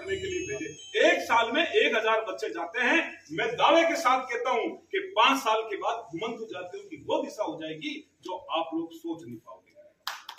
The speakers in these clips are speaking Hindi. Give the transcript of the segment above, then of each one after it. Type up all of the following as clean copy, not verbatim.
पढ़ने के लिए भेजे। एक साल में 1000 बच्चे जाते हैं। मैं दावे के साथ कहता हूं कि 5 साल के बाद घुमंतु जातियों की वो दिशा हो जाएगी जो आप लोग सोच नहीं पाओगे।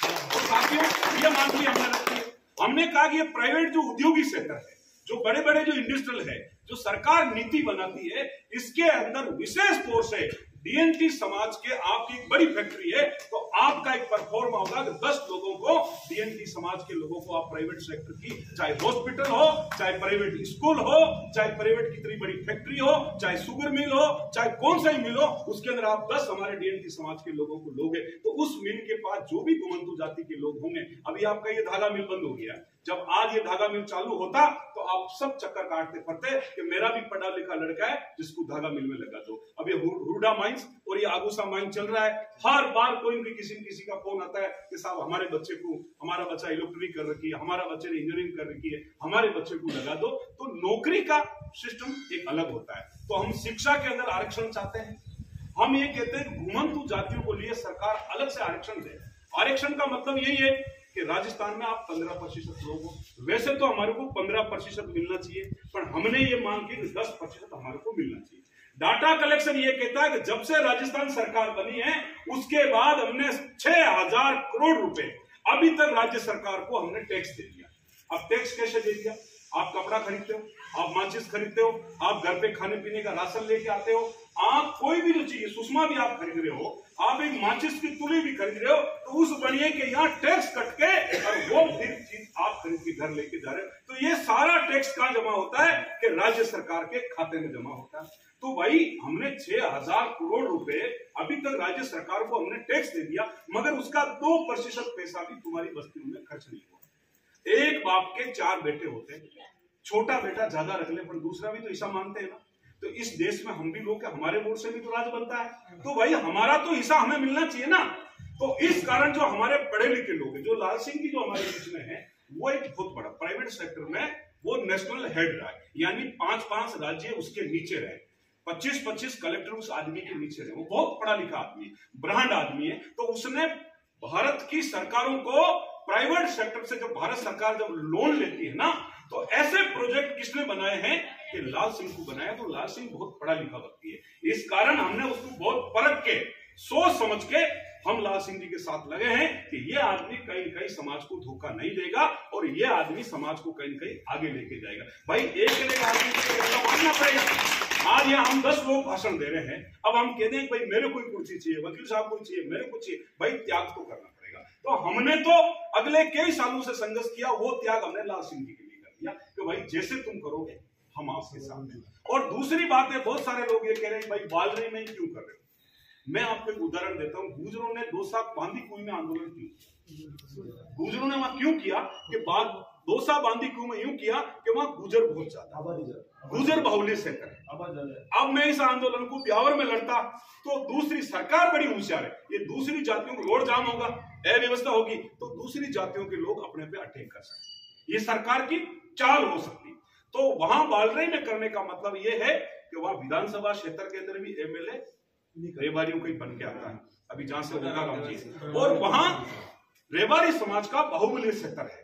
तो साथियों, ये मांग हमने रखी है। हमने कहा कि ये प्राइवेट जो उद्योगी सेक्टर है, जो बड़े बड़े जो इंडस्ट्रियल है, जो सरकार नीति बनाती है, इसके अंदर विशेष तौर से डीएनटी समाज के आपकी एक बड़ी फैक्ट्री है, तो आपका एक परफॉर्मा होगा कि 10 लोगों को, डीएनटी समाज के लोगों को आप प्राइवेट सेक्टर की, चाहे हॉस्पिटल हो, चाहे प्राइवेट स्कूल हो, चाहे प्राइवेट कितनी बड़ी फैक्ट्री हो, चाहे शुगर मिल हो, चाहे कौन सा ही मिल हो, उसके अंदर आप 10 हमारे डीएनटी समाज के लोगों को लोगे, तो उस मिल के पास जो भी घुमंतु जाति के लोग होंगे, अभी आपका ये धागा मिल बंद हो गया, जब आज ये धागा मिल चालू होता तो आप सब चक्कर काटते फिरते कि मेरा भी पढ़ा लिखा लड़का है जिसको धागा मिल में लगा दो। अब ये हुडा माइंस और ये आगूसा माइंस चल रहा है। हर बार कोई भी किसी का फोन आता है कि साहब हमारे बच्चे को, हमारा बच्चा इलेक्ट्रॉनिक कर रखी है, हमारा बच्चे ने इंजीनियरिंग कर रखी है, हमारे बच्चे को लगा दो। तो नौकरी का सिस्टम एक अलग होता है। तो हम शिक्षा के अंदर आरक्षण चाहते हैं। हम ये कहते हैं घुमंतु जातियों को लिए सरकार अलग से आरक्षण दे। आरक्षण का मतलब यही है कि राजस्थान में आप 15% लोग हो। वैसे तो हमारे को 15% मिलना चाहिए, पर हमने ये मांग की कि 10% हमारे को मिलना चाहिए। डाटा कलेक्शन ये कहता है कि जब से राजस्थान सरकार बनी है उसके बाद हमने 6000 करोड़ रुपए अभी तक राज्य सरकार को हमने टैक्स दे दिया। अब टैक्स कैसे दे दिया? आप कपड़ा खरीदते हो, आप माचिस खरीदते हो, आप घर पे खाने पीने का राशन लेके आते हो, आप कोई भी जो चीज, सुषमा भी आप खरीद रहे हो, आप एक माचिस की तुली भी खरीद रहे हो, तो उस बनिए के यहाँ टैक्स कट के और वो फिर चीज आप खरीद के घर लेके जा रहे हो। तो ये सारा टैक्स कहाँ जमा होता है? कि राज्य सरकार के खाते में जमा होता है। तो भाई हमने 6000 करोड़ रुपए अभी तक राज्य सरकार को हमने टैक्स दे दिया, मगर उसका 2% पैसा भी तुम्हारी बस्तियों में खर्च नहीं हुआ। एक बाप के 4 बेटे होते हैं, छोटा बेटा ज्यादा रख ले पर दूसरा भी तो हिस्सा मानते हैं ना। तो इस देश में हम भी लोग के हमारे वोट से भी तो राज बनता है, तो भाई हमारा तो हिस्सा हमें मिलना चाहिए ना। तो इस कारण जो हमारे पढ़े लिखे लोग हैं, जो लाल सिंह की जो हमारे बीच में है, वो एक बहुत बड़ा प्राइवेट सेक्टर में वो नेशनल हेड रहा है, यानी 5-5 राज्य उसके नीचे रहे, 25-25 कलेक्टर उस आदमी के नीचे रहे। वो बहुत पढ़ा लिखा आदमी, ब्रांड आदमी है। तो उसने भारत की सरकारों को, प्राइवेट सेक्टर से जब भारत सरकार जब लोन लेती है ना, तो ऐसे प्रोजेक्ट किसने बनाए हैं? कि लाल सिंह को बनाया। तो लाल सिंह बहुत पढ़ा लिखा व्यक्ति है, इस कारण हमने उसको बहुत परख के, सोच समझ के हम लाल सिंह जी के साथ लगे हैं कि ये आदमी कहीं न कहीं समाज को धोखा नहीं देगा और ये आदमी समाज को कहीं न कहीं आगे लेके जाएगा। भाई एक आदमी को मानना पड़ेगा। आज यहाँ हम 10 लोग भाषण दे रहे हैं, अब हम कहते हैं भाई मेरे को कुर्सी चाहिए, वकील साहब को चाहिए, मेरे को चाहिए, भाई त्याग तो करना पड़ेगा। तो हमने तो अगले कई सालों से संघर्ष किया, वो त्याग हमने लाल सिंह जी के लिए कर दिया कि भाई जैसे तुम करोगे हम आपके साथ हैं। और दूसरी बात है, बहुत सारे लोग ये कह रहे हैं भाई बालरई में क्यों कर रहे हो? मैं आपको एक उदाहरण देता हूं। गुजरों ने 2 साल बांदी कुएं में आंदोलन किया। गुजरों ने वहां क्यों किया कि बाद 2 साल बांदी कुएं में यूं किया कि वहां गुजर बहुत ज्यादा, गुजर बाहुल्य सेक्टर है। अब मैं इस आंदोलन को ब्यावर में लड़ता तो दूसरी सरकार बड़ी होशियार है, ये दूसरी जातियों को रोड जाम होगा, अव्यवस्था होगी, तो दूसरी जातियों के लोग अपने पे अटैक कर सकते, ये सरकार की चाल हो सकती। तो वहां बालरई में करने का मतलब यह है कि वहां विधानसभा क्षेत्र के अंदर भी एमएलए रेवाड़ियों को ही बन के आता है, अभी जहां से होगा राम जी, और वहां रेवाड़ी समाज का बाहुबली सेक्टर है,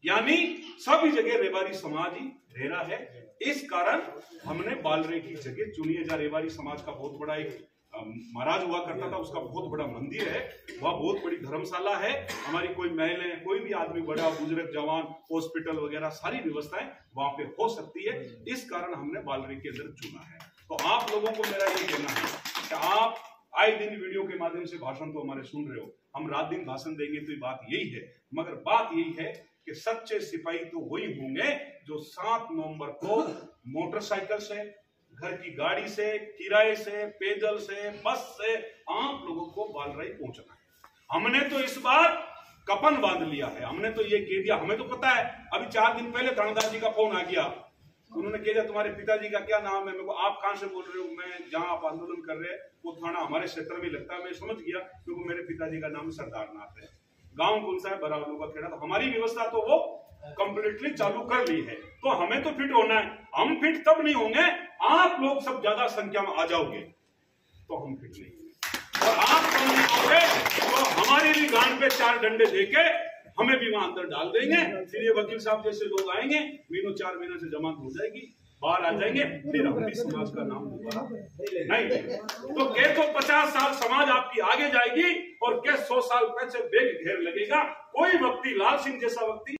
यानी सभी जगह रेवाड़ी समाज ही रह है। इस कारण हमने बालरई की जगह चुनी है, जहां रेवाड़ी समाज का बहुत बड़ा एक महाराज हुआ करता था, उसका बहुत बड़ा मंदिर है, वह बहुत बड़ी धर्मशाला है, हमारी कोई महिलाएं, कोई भी आदमी, बड़ा बुजुर्ग, जवान, हॉस्पिटल वगैरह सारी व्यवस्थाएं वहां पे हो सकती है। इस कारण हमने बालरई के अंदर चुना है। तो आप लोगों को मेरा ये कहना है कि आप आए दिन वीडियो के माध्यम से भाषण तो हमारे सुन रहे हो, हम रात दिन भाषण देंगे तो बात यही है, मगर बात यही है कि सच्चे सिपाही तो वही होंगे जो 7 नवंबर को मोटरसाइकिल से, घर की गाड़ी से, किराए से, पैदल से, बस से आप लोगों को बालरई पहुंचना है। हमने तो इस बार कपन बांध लिया है, हमने तो ये कह दिया, हमें तो पता है। अभी 4 दिन पहले थानेदार जी का फोन आ गया, उन्होंने कहा तुम्हारे पिताजी का क्या नाम है? मेरे को आप कहां से बोल रहे हो? मैं जहां आप आंदोलन कर रहे हैं वो थाना हमारे क्षेत्र में लगता है। मैं समझ गया क्योंकि मेरे पिताजी का नाम सरदारनाथ है, गांव कौन सा है? बरावलों का खेड़ा। तो हमारी व्यवस्था तो वो कंप्लीटली चालू कर ली है, तो हमें तो फिट होना है। हम फिट तब नहीं होंगे, आप लोग सब ज्यादा संख्या में आ जाओगे तो हम फिट नहीं होंगे, और आप कम नहीं होंगे तो हमारी भी गांड पे 4 डंडे देके हमें भी वहां अंदर डाल देंगे। फिर ये वकील साहब जैसे लोग आएंगे, महीनों 4 महीने से जमानत हो जाएगी, बाहर आ जाएंगे, फिर हम भी समाज का नाम दोबारा नहीं। तो क्या तो 50 साल समाज आपकी आगे जाएगी और क्या 100 साल पीछे बेग घेर लगेगा। कोई व्यक्ति, लाल सिंह जैसा व्यक्ति